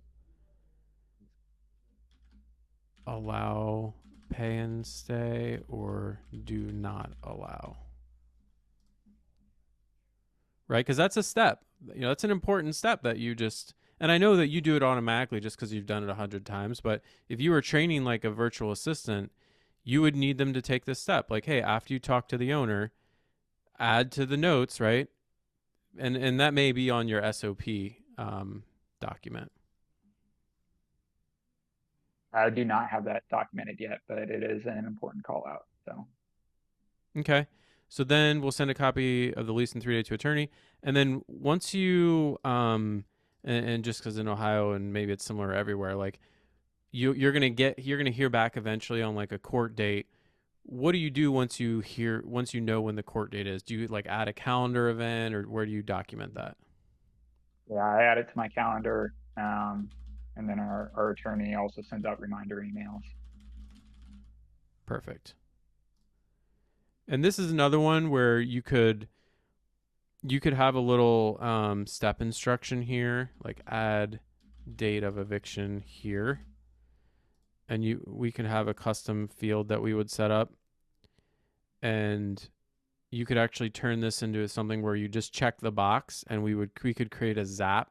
allow pay and stay or do not allow, right? Because that's a step. You know, that's an important step that you just. And I know that you do it automatically just because you've done it 100 times. But if you were training like a virtual assistant, you would need them to take this step. Like, hey, after you talk to the owner, add to the notes, right? And that may be on your SOP document. I do not have that documented yet, but it is an important call out. So Okay. So then we'll send a copy of the lease in 3 days to attorney. And then once you, and just because in Ohio and maybe it's similar everywhere, like you're gonna hear back eventually on like a court date. What do you do once you know when the court date is? Do you like add a calendar event or where do you document that? yeah, I add it to my calendar. And then our attorney also sends out reminder emails. Perfect. And this is another one where you could have a little step instruction here, like add date of eviction here, and we can have a custom field that we would set up, and you could actually turn this into something where you just check the box, and we could create a zap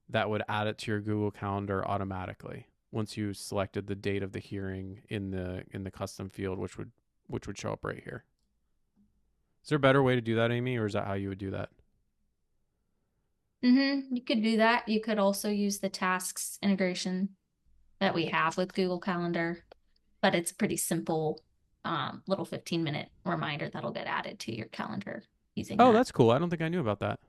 that would add it to your Google Calendar automatically once you selected the date of the hearing in the custom field, which would show up right here. Is there a better way to do that, Aimee, or is that how you would do that? You could do that. You could also use the tasks integration that we have with Google Calendar, but it's pretty simple, little 15-minute reminder that'll get added to your calendar using Oh, that. that's cool. I don't think I knew about that.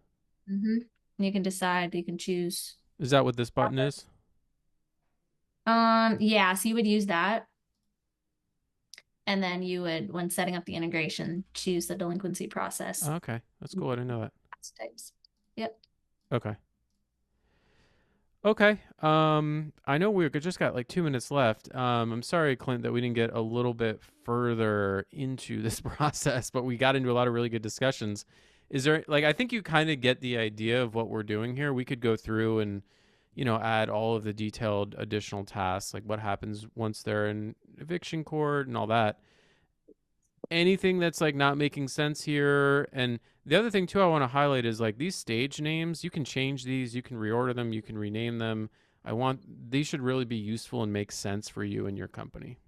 You can decide, you can choose. Is that what this button is? Yeah, so you would use that. And then you would, when setting up the integration, choose the delinquency process Oh, okay, that's cool. I didn't know that. types. Yep. Okay. Okay. I know we just got like 2 minutes left. I'm sorry, Clint, that we didn't get a little bit further into this process, but we got into a lot of really good discussions. Is there like I think you kind of get the idea of what we're doing here. We could go through and add all of the detailed additional tasks, like what happens once they're in eviction court and all that. Anything that's like not making sense here. And the other thing too I want to highlight is like these stage names, you can change these, you can reorder them, you can rename them. These should really be useful and make sense for you and your company.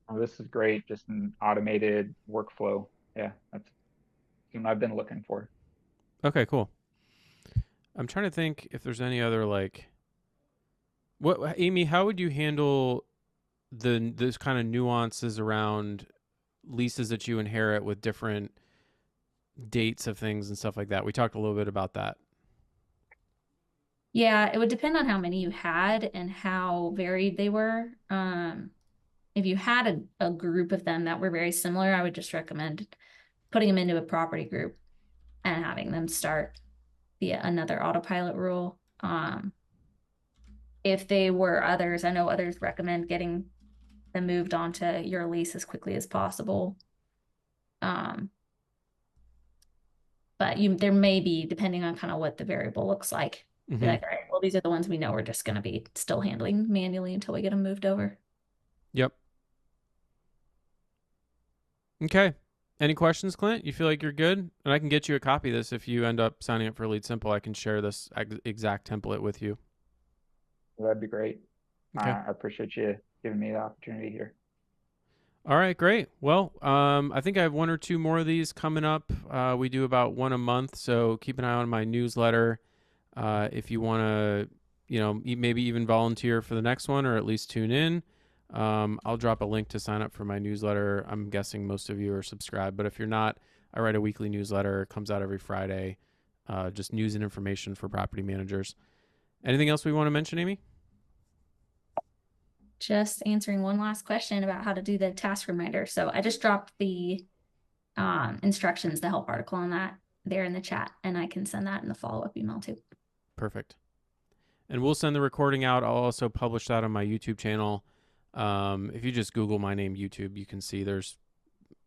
Oh, this is great, just an automated workflow. Yeah, that's what I've been looking for. Okay, cool. I'm trying to think if there's any other like what Aimee, how would you handle those kind of nuances around leases that you inherit with different dates of things and stuff like that? We talked a little bit about that. Yeah, it would depend on how many you had and how varied they were. If you had a group of them that were very similar, I would just recommend putting them into a property group and having them start via another autopilot rule. If they were others, I know others recommend getting them moved onto your lease as quickly as possible. But there may be, depending on kind of what the variable looks like, be like, all right, well, these are the ones we know we're just going to be still handling manually until we get them moved over. Yep. Okay. Any questions, Clint? You feel like you're good? And I can get you a copy of this if you end up signing up for Lead Simple. I can share this exact template with you. That'd be great. Okay. I appreciate you giving me the opportunity here. All right, great. Well, I think I have one or two more of these coming up. We do about one a month, so keep an eye on my newsletter. If you want to, maybe even volunteer for the next one or at least tune in. I'll drop a link to sign up for my newsletter. I'm guessing most of you are subscribed, but if you're not, I write a weekly newsletter. It comes out every Friday. Just news and information for property managers. Anything else we want to mention, Aimee? just answering one last question about how to do the task reminder. So I just dropped the instructions, the help article on that there in the chat, and I can send that in the follow-up email too. Perfect. And we'll send the recording out. I'll also publish that on my YouTube channel. If you just Google my name YouTube, you can see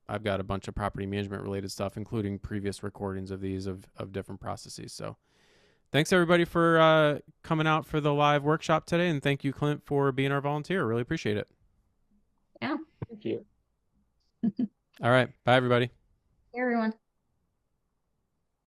I've got a bunch of property management related stuff, including previous recordings of these of different processes. So thanks everybody for coming out for the live workshop today. And thank you, Clint, for being our volunteer. Really appreciate it. Yeah. Thank you. All right. Bye, everybody. Hey, everyone.